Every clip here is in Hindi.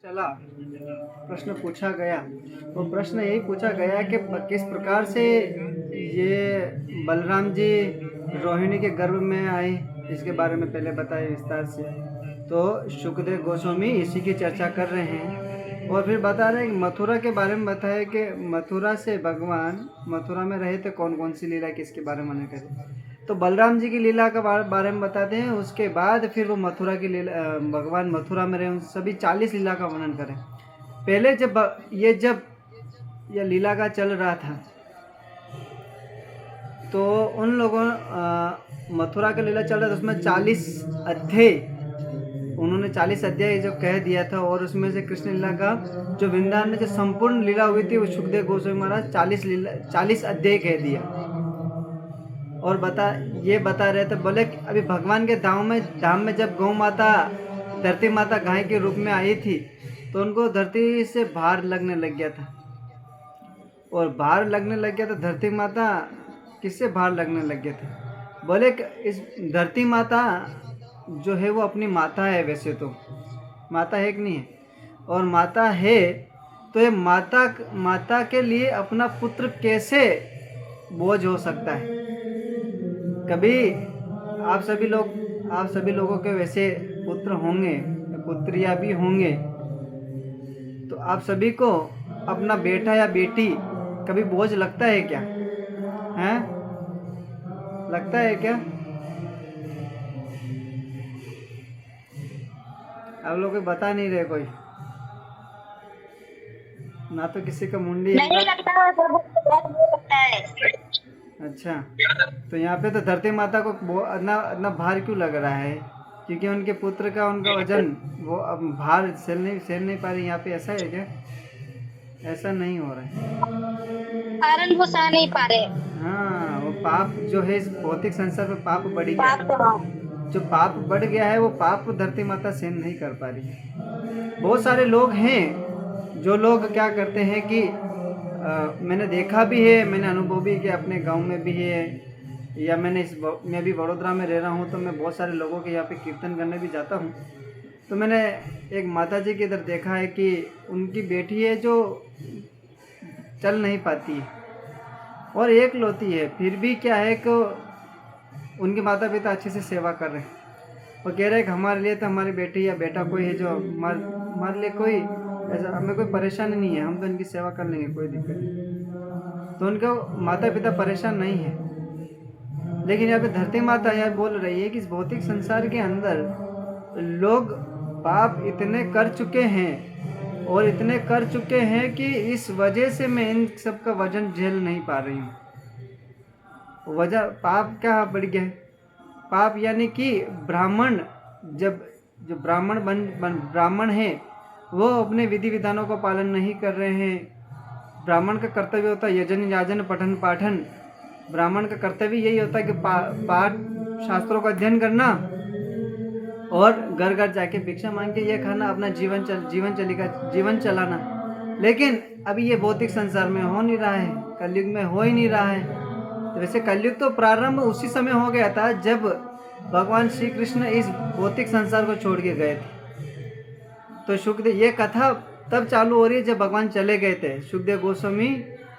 चला प्रश्न पूछा गया। वो प्रश्न यही पूछा गया कि किस प्रकार से ये बलराम जी रोहिणी के गर्भ में आए, इसके बारे में पहले बताए विस्तार से। तो शुकदेव गोस्वामी इसी की चर्चा कर रहे हैं और फिर बता रहे हैं कि मथुरा के बारे में बताया कि मथुरा से भगवान मथुरा में रहे थे, कौन कौन सी लीला किसके बारे में वर्णन करें। तो बलराम जी की लीला के बारे में बताते हैं, उसके बाद फिर वो मथुरा की लीला, भगवान मथुरा में रहे उन सभी 40 लीला का वर्णन करें। पहले जब ये लीला का चल रहा था तो उन लोगों मथुरा का लीला चल रहा था, उसमें 40 अध्याय उन्होंने 40 अध्याय जो कह दिया था। और उसमें से कृष्ण लीला का जो वृंदावन में जो संपूर्ण लीला हुई थी वो सुखदेव गोस्वामी महाराज 40 अध्याय कह दिया। और बता रहे थे, बोले अभी भगवान के धाम में जब गौ माता धरती माता गाय के रूप में आई थी तो उनको धरती से भार लगने लग गया था। और भार लगने लग गया तो धरती माता किससे भार लगने लग गया था, बोले इस धरती माता जो है वो अपनी माता है, वैसे तो माता है कि नहीं है, और माता है तो ये माता के लिए अपना पुत्र कैसे बोझ हो सकता है। कभी आप सभी लोगों के वैसे पुत्र होंगे, पुत्रियां भी होंगे, तो आप सभी को अपना बेटा या बेटी कभी बोझ लगता है क्या? हैं? लगता है क्या? आप लोग बता नहीं रहे कोई, ना तो किसी का मुंडी नहीं लगता है। अच्छा, तो यहाँ पे तो धरती माता को इतना भार क्यों लग रहा है? क्योंकि उनके पुत्र का उनका वजन वो अब भार सह नहीं पा रही यहाँ पे, ऐसा है क्या? ऐसा नहीं हो रहा है, कारण वो सह नहीं पा रहे। हाँ वो पाप जो है इस भौतिक संसार में पाप बढ़ गया पाप है। जो पाप बढ़ गया है वो पाप धरती माता सहन नहीं कर पा रही है। बहुत सारे लोग हैं जो लोग क्या करते हैं कि मैंने देखा भी है, मैंने अनुभव भी किया, अपने गांव में भी है, या मैं भी वडोदरा में रह रहा हूँ तो मैं बहुत सारे लोगों के यहाँ पे कीर्तन करने भी जाता हूँ। तो मैंने एक माता जी के इधर देखा है कि उनकी बेटी है जो चल नहीं पाती है और एक लौती है, फिर भी क्या है कि उनके माता पिता अच्छे से सेवा कर रहे हैं। वो कह रहे हैं कि हमारे लिए तो हमारी बेटी या बेटा कोई है जो हमारे लिए कोई ऐसा, हमें कोई परेशानी नहीं है, हम तो इनकी सेवा कर लेंगे, कोई दिक्कत नहीं। तो उनका माता पिता परेशान नहीं है। लेकिन यहाँ पे धरती माता यह बोल रही है कि इस भौतिक संसार के अंदर लोग पाप इतने कर चुके हैं और इतने कर चुके हैं कि इस वजह से मैं इन सब का वजन झेल नहीं पा रही हूँ। वजह पाप क्या बढ़ गया है? पाप यानी कि ब्राह्मण जो ब्राह्मण है वो अपने विधि विधानों का पालन नहीं कर रहे हैं। ब्राह्मण का कर्तव्य होता है यजन याजन पठन पाठन। ब्राह्मण का कर्तव्य यही होता है कि पाठ शास्त्रों का अध्ययन करना और घर घर जाके भिक्षा मांग के ये खाना, अपना जीवन चलाना। लेकिन अभी ये भौतिक संसार में हो नहीं रहा है, कलयुग में हो ही नहीं रहा है। तो वैसे कलयुग तो प्रारंभ उसी समय हो गया था जब भगवान श्री कृष्ण इस भौतिक संसार को छोड़ के गए थे। तो सुखदेव, ये कथा तब चालू हो रही है जब भगवान चले गए थे। सुखदेव गोस्वामी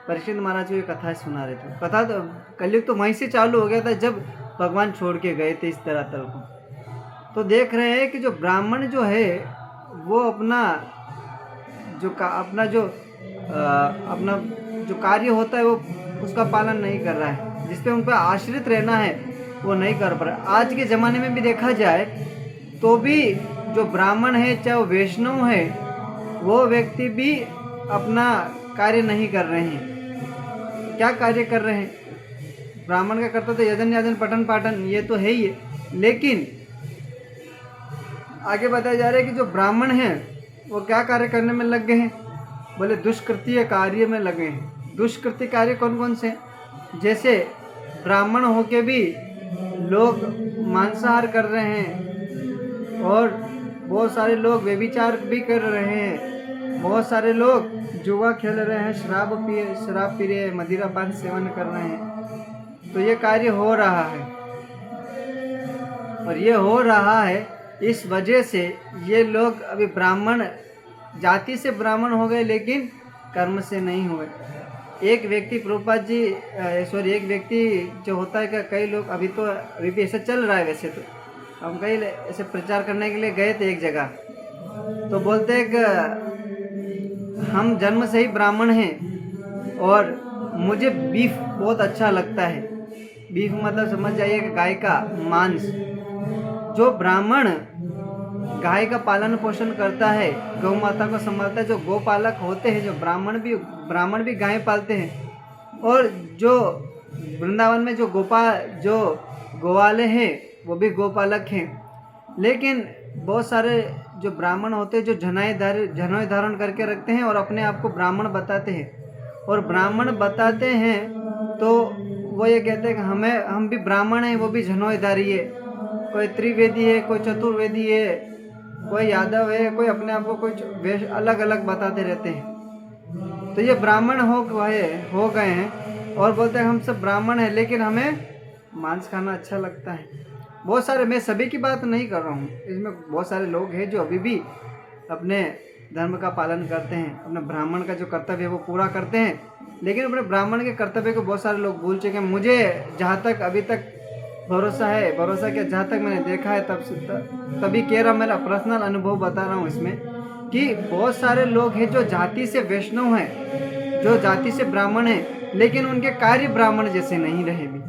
परीक्षित महाराज को ये कथा सुना रहे थे। कथा तो कलयुग तो वहीं से चालू हो गया था जब भगवान छोड़ के गए थे इस धरातल को। तो देख रहे हैं कि जो ब्राह्मण जो है वो अपना जो कार्य होता है वो उसका पालन नहीं कर रहा है, जिस पे उन पर आश्रित रहना है वो नहीं कर पा रहा। आज के ज़माने में भी देखा जाए तो भी जो ब्राह्मण है, चाहे वो वैष्णव है, वो व्यक्ति भी अपना कार्य नहीं कर रहे हैं। क्या कार्य कर रहे हैं? ब्राह्मण का करता तो यजन याजन पठन पाठन ये तो है ही है, लेकिन आगे बताया जा रहा है कि जो ब्राह्मण हैं वो क्या कार्य करने में लग गए हैं? बोले दुष्कृत्य कार्य में लगे हैं। दुष्कृत्य कार्य कौन कौन से? जैसे ब्राह्मण होके भी लोग मांसाहार कर रहे हैं और बहुत सारे लोग व्यभिचार भी कर रहे हैं, बहुत सारे लोग जुआ खेल रहे हैं, शराब पी रहे हैं, मदिरा पान सेवन कर रहे हैं। तो ये कार्य हो रहा है और ये हो रहा है इस वजह से ये लोग अभी ब्राह्मण जाति से ब्राह्मण हो गए लेकिन कर्म से नहीं हुए। एक व्यक्ति प्रभुपाद जी एक व्यक्ति जो होता है कि कई लोग अभी भी ऐसा चल रहा है। वैसे तो हम कई ऐसे प्रचार करने के लिए गए थे एक जगह, तो बोलते हैं कि हम जन्म से ही ब्राह्मण हैं और मुझे बीफ बहुत अच्छा लगता है। बीफ मतलब समझ जाइए कि गाय का मांस। जो ब्राह्मण गाय का पालन पोषण करता है, गौ माता को संभालता है, जो गोपालक होते हैं, जो ब्राह्मण भी गाय पालते हैं, और जो वृंदावन में जो गोवाले हैं वो भी गोपालक हैं। लेकिन बहुत सारे जो ब्राह्मण होते हैं जो जनेऊ धारण करके रखते हैं और अपने आप को ब्राह्मण बताते हैं, और ब्राह्मण बताते हैं तो वो ये कहते हैं कि हम भी ब्राह्मण हैं, वो भी जनेऊधारी है। कोई त्रिवेदी है, कोई चतुर्वेदी है, कोई यादव है, कोई अपने आप को कुछ वेश अलग अलग बताते रहते हैं। तो ये ब्राह्मण हो गए हैं और बोलते हैं हम सब ब्राह्मण हैं, लेकिन हमें मांस खाना अच्छा लगता है। बहुत सारे, मैं सभी की बात नहीं कर रहा हूँ, इसमें बहुत सारे लोग हैं जो अभी भी अपने धर्म का पालन करते हैं, अपने ब्राह्मण का जो कर्तव्य है वो पूरा करते हैं, लेकिन अपने ब्राह्मण के कर्तव्य को बहुत सारे लोग भूल चुके हैं। मुझे जहाँ तक अभी तक भरोसा क्या, जहाँ तक मैंने देखा है तभी कह रहा, मेरा पर्सनल अनुभव बता रहा हूँ इसमें, कि बहुत सारे लोग हैं जो जाति से वैष्णव हैं, जो जाति से ब्राह्मण हैं, लेकिन उनके कार्य ब्राह्मण जैसे नहीं रहे भी।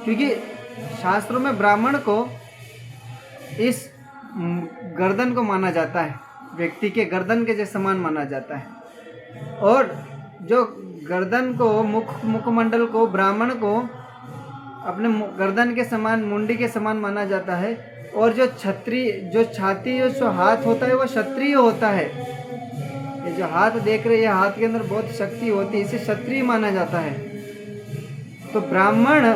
क्योंकि शास्त्रों में ब्राह्मण को इस गर्दन को माना जाता है, व्यक्ति के गर्दन के जैसे समान माना जाता है, और जो गर्दन को मुखमंडल को ब्राह्मण को अपने गर्दन के समान, मुंडी के समान माना जाता है, और जो छाती जो हाथ होता है वो क्षत्रिय होता है। ये जो हाथ देख रहे हैं, हाथ के अंदर बहुत शक्ति होती है, इसे क्षत्रिय माना जाता है। तो ब्राह्मण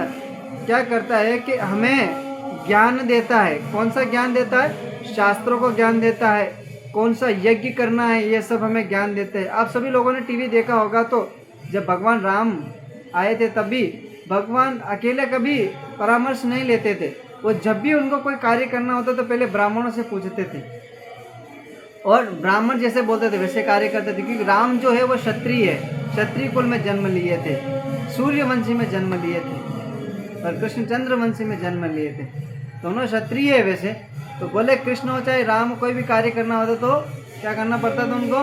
क्या करता है कि हमें ज्ञान देता है। कौन सा ज्ञान देता है? शास्त्रों को ज्ञान देता है, कौन सा यज्ञ करना है ये सब हमें ज्ञान देते हैं। आप सभी लोगों ने टीवी देखा होगा, तो जब भगवान राम आए थे तभी भगवान अकेले कभी परामर्श नहीं लेते थे। वो जब भी उनको कोई कार्य करना होता तो पहले ब्राह्मणों से पूछते थे, और ब्राह्मण जैसे बोलते थे वैसे कार्य करते थे। क्योंकि राम जो है वो क्षत्रिय है, क्षत्रिय कुल में जन्म लिए थे, सूर्यवंशी में जन्म लिए थे, और कृष्णचंद्र वंशी में जन्म लिए थे। दोनों क्षत्रिय है वैसे। तो बोले कृष्ण हो चाहे राम, कोई भी कार्य करना होता तो क्या करना पड़ता था उनको,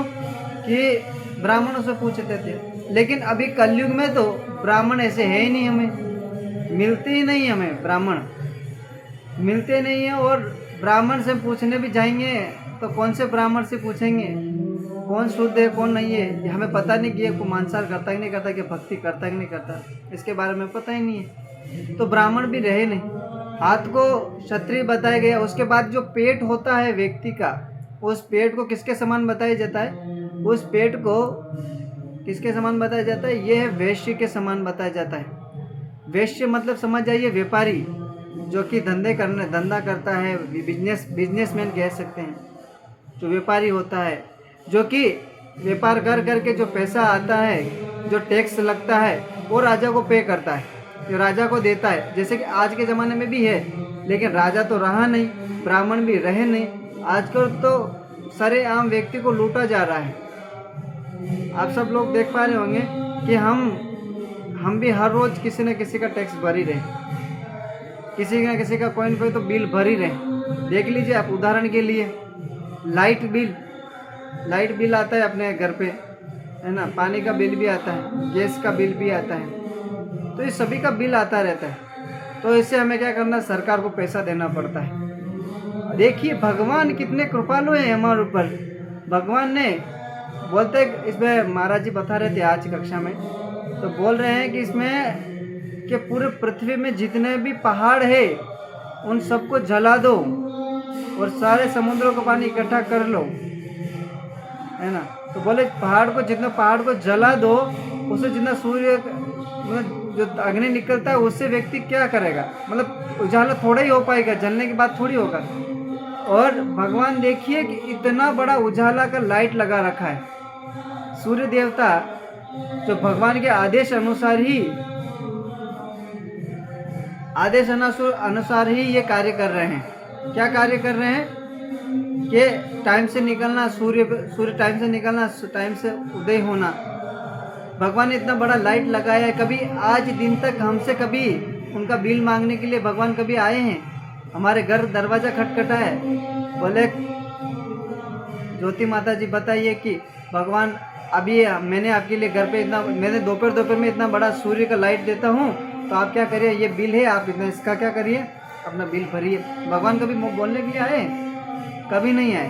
कि ब्राह्मणों से पूछते थे। लेकिन अभी कलयुग में तो ब्राह्मण ऐसे है ही नहीं, हमें मिलते ही नहीं, हमें ब्राह्मण मिलते नहीं है। और ब्राह्मण से पूछने भी जाएंगे तो कौन से ब्राह्मण से पूछेंगे, कौन शुद्ध है कौन नहीं है, ये हमें पता नहीं कि ये को मांसाहार करता कि नहीं करता, कि भक्ति करता कि नहीं करता, इसके बारे में पता ही नहीं है। तो ब्राह्मण भी रहे नहीं। हाथ को क्षत्रिय बताया गया। उसके बाद जो पेट होता है व्यक्ति का, उस पेट को किसके समान बताया जाता है? उस पेट को किसके समान बताया जाता है? ये है वैश्य के समान बताया जाता है। वैश्य मतलब समझ जाइए व्यापारी, जो कि धंधा करता है, बिजनेसमैन कह सकते हैं। जो व्यापारी होता है, जो कि व्यापार कर करके जो पैसा आता है, जो टैक्स लगता है, वो राजा को पे करता है, जो राजा को देता है। जैसे कि आज के ज़माने में भी है, लेकिन राजा तो रहा नहीं, ब्राह्मण भी रहे नहीं। आजकल तो सरेआम व्यक्ति को लूटा जा रहा है। आप सब लोग देख पा रहे होंगे कि हम भी हर रोज़ किसी न किसी का टैक्स भर ही रहे, किसी न किसी का कोई न कोई तो बिल भर ही रहे। देख लीजिए आप, उदाहरण के लिए लाइट बिल आता है अपने घर पे, है ना, पानी का बिल भी आता है, गैस का बिल भी आता है, तो ये सभी का बिल आता रहता है। तो इससे हमें क्या करना, सरकार को पैसा देना पड़ता है। देखिए भगवान कितने कृपालु हैं हमारे ऊपर। भगवान ने बोलते, इसमें महाराज जी बता रहे थे आज कक्षा में, तो बोल रहे हैं कि इसमें कि पूरे पृथ्वी में जितने भी पहाड़ है उन सबको जला दो और सारे समुद्रों का पानी इकट्ठा कर लो, है ना। तो बोले पहाड़ को जला दो, उससे जितना सूर्य जो अग्नि निकलता है उससे व्यक्ति क्या करेगा, मतलब उजाला थोड़ा ही हो पाएगा, जलने के बाद थोड़ी होगा। और भगवान देखिए कि इतना बड़ा उजाला का लाइट लगा रखा है। सूर्य देवता जो भगवान के आदेश अनुसार ही ये कार्य कर रहे हैं। क्या कार्य कर रहे हैं कि टाइम से निकलना, सूर्य टाइम से निकलना, टाइम से उदय होना। भगवान ने इतना बड़ा लाइट लगाया है, कभी आज दिन तक हमसे कभी उनका बिल मांगने के लिए भगवान कभी आए हैं? हमारे घर दरवाज़ा खटखटा है, बोले ज्योति माता जी बताइए कि भगवान अभी मैंने आपके लिए घर पे इतना, मैंने दोपहर में इतना बड़ा सूर्य का लाइट देता हूँ, तो आप क्या करिए, ये बिल है, आप इतना इसका क्या करिए, अपना बिल भरिए। भगवान कभी बोलने के लिए आए? कभी नहीं आए।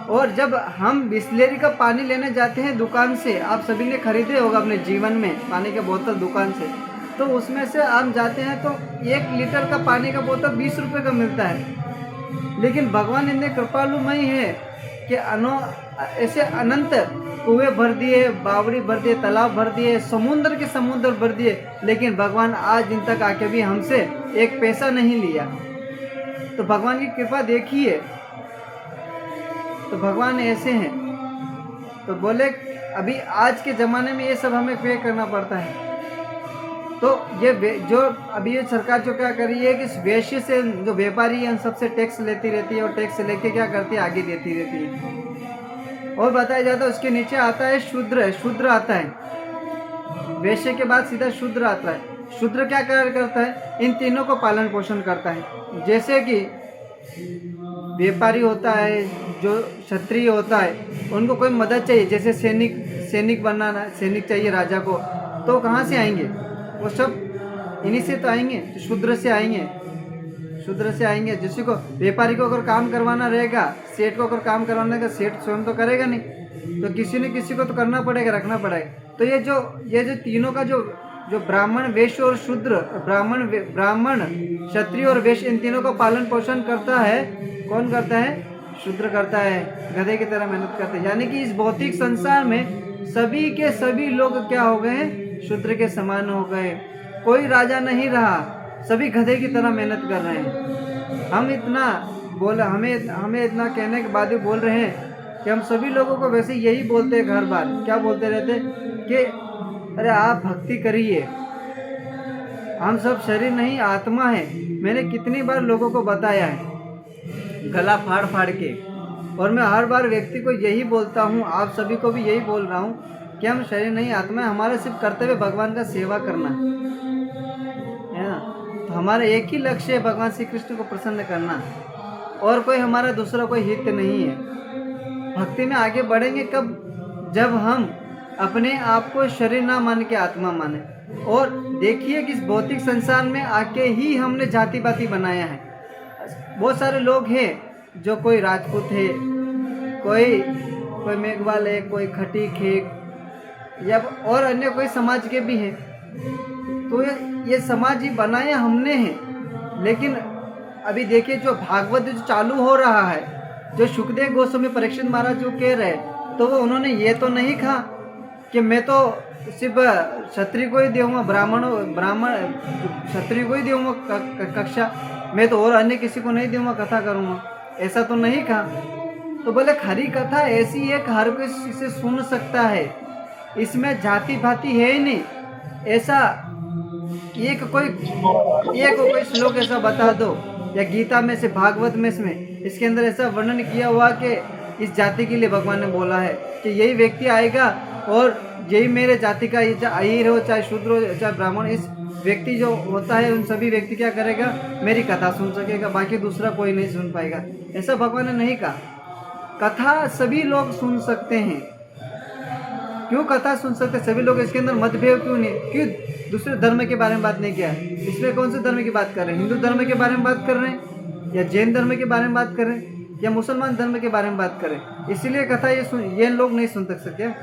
और जब हम बिस्लेरी का पानी लेने जाते हैं दुकान से, आप सभी ने खरीदे होगा अपने जीवन में पानी का बोतल दुकान से, तो उसमें से हम जाते हैं तो 1 लीटर का पानी का बोतल 20 रुपये का मिलता है। लेकिन भगवान इतने कृपालुमय है कि ऐसे अनंत कुएं भर दिए, बावड़ी भर दिए, तालाब भर दिए, समुद्र के समुद्र भर दिए, लेकिन भगवान आज दिन तक आके भी हमसे 1 पैसा नहीं लिया। तो भगवान की कृपा देखिए, तो भगवान ऐसे हैं। तो बोले अभी आज के ज़माने में ये सब हमें पे करना पड़ता है। तो ये जो अभी ये सरकार जो क्या कर रही है कि वैश्य से जो व्यापारी है उन सबसे टैक्स लेती रहती है, और टैक्स लेके क्या करती है, आगे देती रहती है। और बताया जाता है उसके नीचे आता है शूद्र आता है। वैश्य के बाद सीधा शूद्र आता है। शूद्र क्या कार्य करता है? इन तीनों को पालन पोषण करता है। जैसे कि व्यापारी होता है, जो क्षत्रिय होता है, उनको कोई मदद चाहिए, जैसे सैनिक बनना, सैनिक चाहिए राजा को, तो कहाँ से आएंगे? वो सब इन्हीं से तो आएंगे, शूद्र से आएंगे। जिसी को व्यापारी को अगर काम करवाना रहेगा, सेठ को अगर काम करवाना रहेगा, सेठ स्वयं तो करेगा नहीं, तो किसी न किसी को तो करना पड़ेगा, रखना पड़ेगा। तो ये जो तीनों का जो ब्राह्मण, वैश्य और शूद्र, ब्राह्मण क्षत्रिय और वैश्य, इन तीनों को पालन पोषण करता है। कौन करता है? शूद्र करता है, गधे की तरह मेहनत करते हैं। यानी कि इस भौतिक संसार में सभी के सभी लोग क्या हो गए हैं? शूद्र के समान हो गए। कोई राजा नहीं रहा, सभी गधे की तरह मेहनत कर रहे हैं। हम इतना बोला, हमें इतना कहने के बाद भी बोल रहे हैं कि हम सभी लोगों को वैसे यही बोलते हैं हर बार। क्या बोलते रहते कि अरे आप भक्ति करिए, हम सब शरीर नहीं आत्मा है। मैंने कितनी बार लोगों को बताया है गला फाड़ के, और मैं हर बार व्यक्ति को यही बोलता हूँ, आप सभी को भी यही बोल रहा हूँ कि हम शरीर नहीं आत्मा है। हमारा सिर्फ कर्तव्य भगवान का सेवा करना है ना। तो हमारा एक ही लक्ष्य है, भगवान श्री कृष्ण को प्रसन्न करना, और कोई हमारा दूसरा कोई हित नहीं है। भक्ति में आगे बढ़ेंगे कब? जब हम अपने आप को शरीर ना मान के आत्मा माने। और देखिए कि इस भौतिक संसार में आके ही हमने जाति पाति बनाया है। बहुत सारे लोग हैं, जो कोई राजपूत है, कोई मेघवाल है, कोई खटीक है, या और अन्य कोई समाज के भी हैं। तो ये समाज ही बनाया हमने हैं। लेकिन अभी देखिए जो भागवत जो चालू हो रहा है, जो सुखदेव गोस्वामी परीक्षित महाराज जो कह रहे, तो वो उन्होंने ये तो नहीं कहा कि मैं तो सिर्फ क्षत्रिय को ही दूंगा, ब्राह्मण क्षत्रिय को ही दूंगा कक्षा, मैं तो और अन्य किसी को नहीं दूंगा, कथा करूँगा, ऐसा तो नहीं कहा। तो बोले खरी कथा ऐसी है कि हर कोई इसे सुन सकता है, इसमें जाति भाति है ही नहीं। ऐसा एक कोई श्लोक ऐसा बता दो, या गीता में से, भागवत में इसमें इसके अंदर ऐसा वर्णन किया हुआ कि इस जाति के लिए भगवान ने बोला है कि यही व्यक्ति आएगा और यही मेरे जाति का, अहीर हो चाहे शूद्र हो चाहे ब्राह्मण, इस व्यक्ति जो होता है उन सभी व्यक्ति क्या करेगा? मेरी कथा सुन सकेगा, बाकी दूसरा कोई नहीं सुन पाएगा। ऐसा भगवान ने नहीं कहा। कथा सभी लोग सुन सकते हैं। क्यों कथा सुन सकते हैं सभी लोग? इसके अंदर मतभेद क्यों नहीं? क्यों दूसरे धर्म के बारे में बात नहीं किया है? इसमें कौन से धर्म की बात कर रहे हैं? हिंदू धर्म के बारे में बात कर रहे हैं, या जैन धर्म के बारे में बात कर रहे हैं, या मुसलमान धर्म के बारे में बात कर रहे हैं? इसीलिए कथा ये लोग नहीं सुन सकते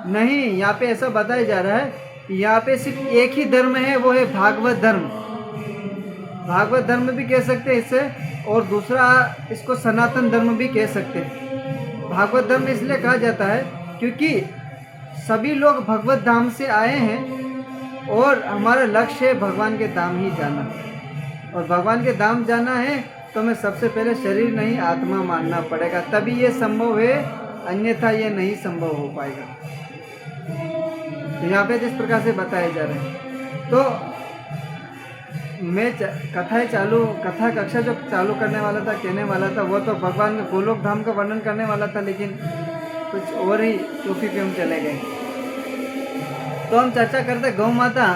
नहीं। यहाँ पे ऐसा बताया जा रहा है कि यहाँ पे सिर्फ एक ही धर्म है, वो है भागवत धर्म। भागवत धर्म भी कह सकते हैं इसे, और दूसरा इसको सनातन धर्म भी कह सकते हैं। भागवत धर्म इसलिए कहा जाता है क्योंकि सभी लोग भगवत धाम से आए हैं, और हमारा लक्ष्य है भगवान के धाम ही जाना। और भगवान के धाम जाना है तो हमें सबसे पहले शरीर नहीं आत्मा मानना पड़ेगा, तभी ये संभव है, अन्यथा ये नहीं संभव हो पाएगा। तो यहाँ पे जिस प्रकार से बताए जा रहे हैं, तो कथा कक्षा जो चालू करने वाला था, कहने वाला था, वो तो भगवान के गोलोक धाम का वर्णन करने वाला था, लेकिन कुछ और ही सूफी पे हम चले गए। तो हम चर्चा करते गौ माता,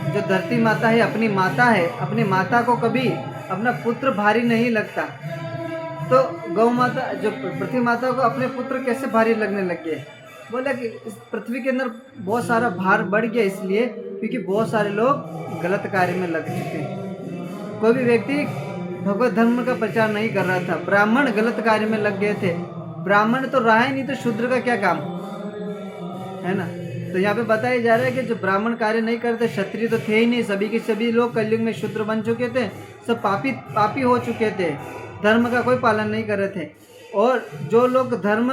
जो धरती माता है, अपनी माता है, अपनी माता को कभी अपना पुत्र भारी नहीं लगता। तो गौ माता जो पृथ्वी माता को अपने पुत्र कैसे भारी लगने लग गए? बोला कि इस पृथ्वी के अंदर बहुत सारा भार बढ़ गया, इसलिए क्योंकि बहुत सारे लोग गलत कार्य में लग चुके हैं। कोई भी व्यक्ति भगवत धर्म का प्रचार नहीं कर रहा था, ब्राह्मण गलत कार्य में लग गए थे। ब्राह्मण तो रहा ही नहीं, तो शूद्र का क्या काम है ना। तो यहाँ पे बताया जा रहा है कि जो ब्राह्मण कार्य नहीं करते, क्षत्रिय तो थे ही नहीं, सभी के सभी लोग कलयुग में शूद्र बन चुके थे, सब पापी हो चुके थे, धर्म का कोई पालन नहीं कर रहे थे। और जो लोग धर्म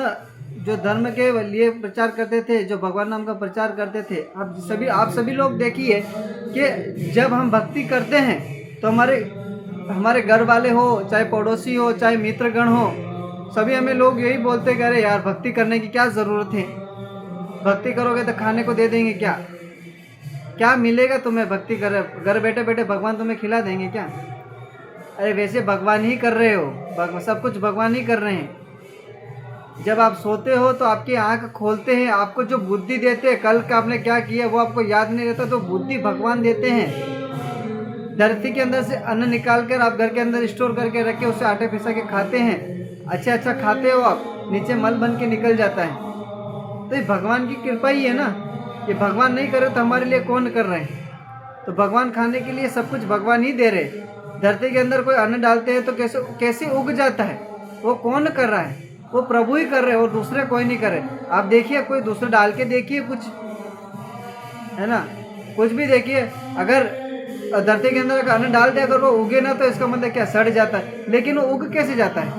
के लिए प्रचार करते थे, जो भगवान नाम का प्रचार करते थे, आप सभी लोग देखिए कि जब हम भक्ति करते हैं तो हमारे घर वाले हो, चाहे पड़ोसी हो, चाहे मित्रगण हो, सभी हमें लोग यही बोलते कि अरे यार भक्ति करने की क्या ज़रूरत है, भक्ति करोगे तो खाने को दे देंगे क्या मिलेगा तुम्हें भक्ति कर, घर बैठे बैठे भगवान तुम्हें खिला देंगे क्या? अरे वैसे भगवान ही कर रहे हो, सब कुछ भगवान ही कर रहे हैं। जब आप सोते हो तो आपकी आंख खोलते हैं, आपको जो बुद्धि देते हैं, कल का आपने क्या किया वो आपको याद नहीं रहता, तो बुद्धि भगवान देते हैं। धरती के अंदर से अन्न निकाल कर आप घर के अंदर स्टोर करके रख के उससे आटे पिसा के खाते हैं, अच्छा खाते हो आप, नीचे मल बन के निकल जाता है। तो ये भगवान की कृपा ही है ना, ये भगवान नहीं करे तो हमारे लिए कौन कर रहे हैं? तो भगवान खाने के लिए सब कुछ भगवान ही दे रहे। धरती के अंदर कोई अन्न डालते हैं तो कैसे उग जाता है? वो कौन कर रहा है? वो प्रभु ही कर रहे हैं और दूसरे कोई नहीं करे। आप देखिए, कोई दूसरे डाल के देखिए कुछ, है ना, कुछ भी देखिए, अगर धरती के अंदर अन्न डाल दे, अगर वो उगे ना तो इसका मतलब क्या, सड़ जाता है। लेकिन वो उग कैसे जाता है?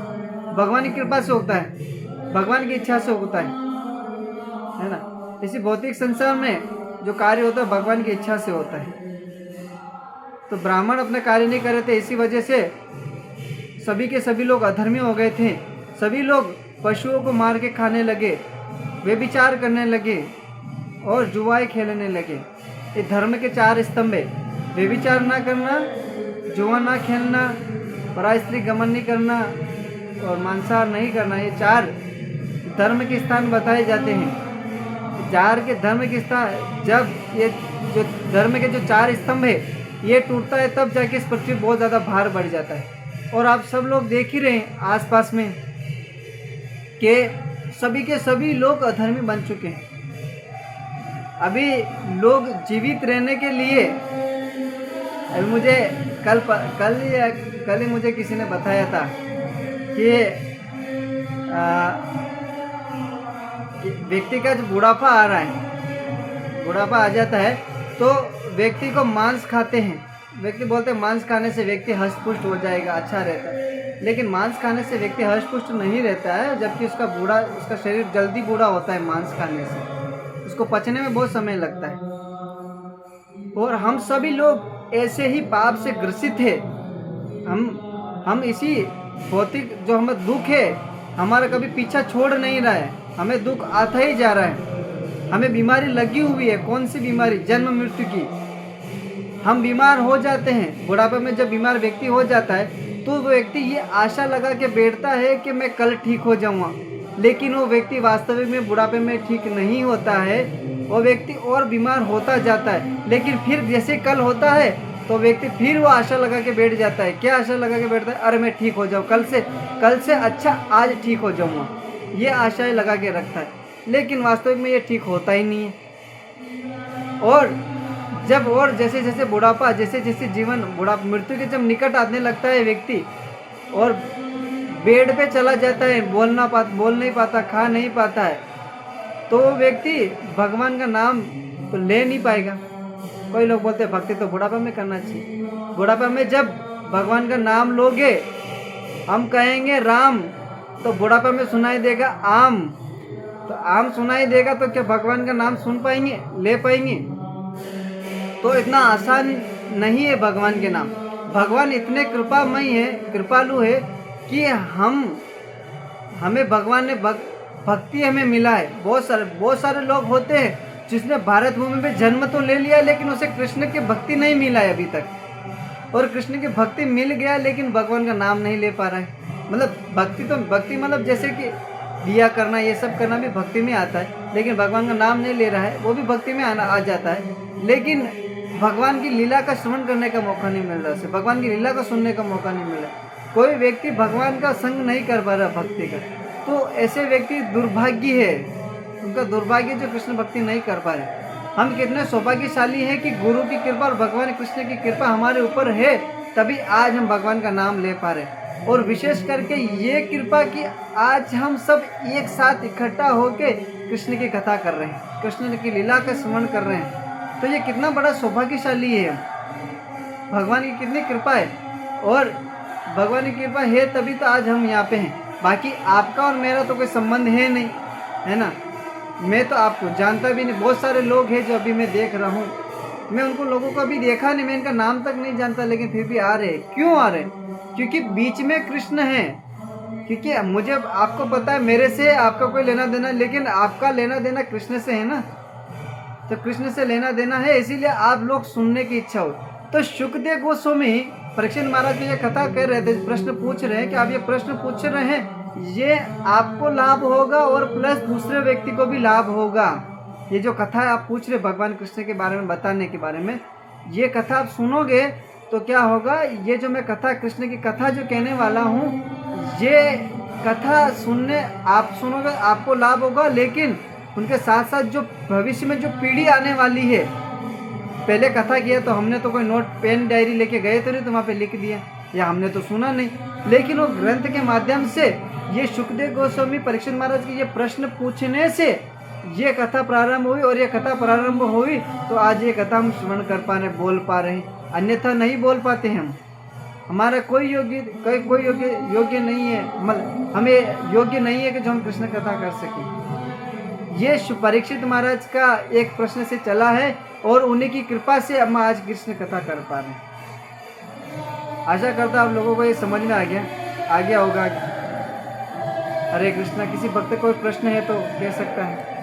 भगवान की कृपा से उगता है, भगवान की इच्छा से उगता है ना। इसी भौतिक संसार में जो कार्य होता है भगवान की इच्छा से होता है। तो ब्राह्मण अपने कार्य नहीं कर रहे थे, इसी वजह से सभी के सभी लोग अधर्मी हो गए थे। सभी लोग पशुओं को मार के खाने लगे, व्यभिचार करने लगे और जुआएं खेलने लगे। ये धर्म के 4 स्तंभ है: व्यभिचार ना करना, जुआ ना खेलना, पराय स्त्री गमन नहीं करना और मांसाहार नहीं करना। ये 4 धर्म के स्थान बताए जाते हैं। 4 के धर्म के स्थान, जब ये जो धर्म के जो 4 स्तंभ है ये टूटता है, तब जाके इस पृथ्वी बहुत ज़्यादा भार बढ़ जाता है। और आप सब लोग देख ही रहे हैं आसपास में कि सभी के सभी लोग अधर्मी बन चुके हैं। अभी लोग जीवित रहने के लिए, अभी मुझे कल ही मुझे किसी ने बताया था कि व्यक्ति का जो बुढ़ापा आ रहा है, बुढ़ापा आ जाता है तो व्यक्ति को मांस खाते हैं। व्यक्ति बोलते हैं मांस खाने से व्यक्ति हष्ट-पुष्ट हो जाएगा, अच्छा रहता है। लेकिन मांस खाने से व्यक्ति हष्ट-पुष्ट नहीं रहता है, जबकि उसका शरीर जल्दी बूढ़ा होता है मांस खाने से, उसको पचने में बहुत समय लगता है। और हम सभी लोग ऐसे ही पाप से ग्रसित है। हम इसी भौतिक जो हमें दुख है, हमारा कभी पीछा छोड़ नहीं रहा है, हमें दुख आता ही जा रहा है। हमें बीमारी लगी हुई है। कौन सी बीमारी? जन्म मृत्यु की। हम बीमार हो जाते हैं। बुढ़ापे में जब बीमार व्यक्ति हो जाता है तो वो व्यक्ति ये आशा लगा के बैठता है कि मैं कल ठीक हो जाऊंगा, लेकिन वो व्यक्ति वास्तविक में बुढ़ापे में ठीक नहीं होता है। वो व्यक्ति और बीमार होता जाता है, लेकिन फिर जैसे कल होता है तो व्यक्ति फिर वो आशा लगा के बैठ जाता है। क्या आशा लगा के बैठता है? अरे मैं ठीक हो जाऊँ, कल से अच्छा आज ठीक हो जाऊँगा, ये आशाएं लगा के रखता है। लेकिन वास्तविक में ये ठीक होता ही नहीं है। और जैसे जैसे बुढ़ापा, जैसे जैसे जीवन मृत्यु के जब निकट आने लगता है व्यक्ति और बेड पे चला जाता है, बोल नहीं पाता, खा नहीं पाता है, तो वो व्यक्ति भगवान का नाम तो ले नहीं पाएगा। कोई लोग बोलते हैं भक्ति तो बुढ़ापा में करना चाहिए। बुढ़ापा में जब भगवान का नाम लोगे, हम कहेंगे राम, तो बुढ़ापा में सुनाई देगा आम, तो आम सुनाई देगा तो क्या भगवान का नाम सुन पाएंगे, ले पाएंगे? तो इतना आसान नहीं है भगवान के नाम। भगवान इतने कृपामय है, कृपालु है कि हमें भगवान ने भक्ति हमें मिला है। बहुत सारे लोग होते हैं जिसने भारत भूमि में जन्म तो ले लिया, लेकिन उसे कृष्ण की भक्ति नहीं मिला है अभी तक। और कृष्ण की भक्ति मिल गया लेकिन भगवान का नाम नहीं ले पा रहा है। मतलब भक्ति मतलब जैसे कि दिया करना, ये सब करना भी भक्ति में आता है, लेकिन भगवान का नाम नहीं ले रहा है, वो भी भक्ति में आ जाता है। लेकिन भगवान की लीला का श्रवण करने का मौका नहीं मिल रहा उसे, भगवान की लीला को सुनने का मौका नहीं मिल रहा। कोई व्यक्ति भगवान का संग नहीं कर पा रहा भक्ति का, तो ऐसे व्यक्ति दुर्भाग्य है, उनका दुर्भाग्य जो कृष्ण भक्ति नहीं कर पा रहे। हम कितने सौभाग्यशाली हैं कि गुरु की कृपा और भगवान कृष्ण की कृपा हमारे ऊपर है, तभी आज हम भगवान का नाम ले पा रहे हैं। और विशेष करके ये कृपा कि आज हम सब एक साथ इकट्ठा होके कृष्ण की कथा कर रहे हैं, कृष्ण की लीला का स्मरण कर रहे हैं, तो ये कितना बड़ा सौभाग्यशाली है, भगवान की कितनी कृपा है। और भगवान की कृपा है तभी तो आज हम यहाँ पे हैं। बाकी आपका और मेरा तो कोई संबंध है नहीं, है ना। मैं तो आपको जानता भी नहीं, बहुत सारे लोग हैं जो अभी मैं देख रहा हूँ, मैं उनको लोगों को अभी देखा नहीं, मैं इनका नाम तक नहीं जानता, लेकिन फिर भी आ रहे हैं। क्यों आ रहे हैं? क्योंकि बीच में कृष्ण है। क्योंकि मुझे आपको पता है मेरे से आपका कोई लेना देना, लेकिन आपका लेना देना कृष्ण से है ना, तो कृष्ण से लेना देना है, इसीलिए आप लोग सुनने की इच्छा हो। तो शुकदेव गोस्वामी परीक्षित महाराज की ये कथा कर रहे थे, प्रश्न पूछ रहे हैं कि आप ये प्रश्न पूछ रहे हैं, ये आपको लाभ होगा और प्लस दूसरे व्यक्ति को भी लाभ होगा। ये जो कथा आप पूछ रहे भगवान कृष्ण के बारे में बताने के बारे में, ये कथा आप सुनोगे तो क्या होगा, ये जो मैं कथा कृष्ण की कथा जो कहने वाला हूँ, ये कथा सुनने आप सुनोगे आपको लाभ होगा, लेकिन उनके साथ साथ जो भविष्य में जो पीढ़ी आने वाली है, पहले कथा किया तो हमने तो कोई नोट पेन डायरी लेके गए तो नहीं, तो वहाँ पे लिख दिया, या हमने तो सुना नहीं, लेकिन वो ग्रंथ के माध्यम से ये शुकदेव गोस्वामी परीक्षित महाराज के ये प्रश्न पूछने से ये कथा प्रारंभ हुई, और ये कथा प्रारंभ हुई तो आज ये कथा हम श्रवण कर पा रहे, बोल पा रहे हैं, अन्यथा नहीं बोल पाते हम। हमारा कोई योग्य नहीं है, हमें योग्य नहीं है कि जो हम कृष्ण कथा कर सकें। ये परीक्षित महाराज का एक प्रश्न से चला है और उन्हीं की कृपा से हम आज कृष्ण कथा कर पा रहे हैं। आशा करता आप लोगों को ये समझ में आ गया होगा। हरे कृष्णा। किसी भक्त को कोई प्रश्न है तो कह सकता है।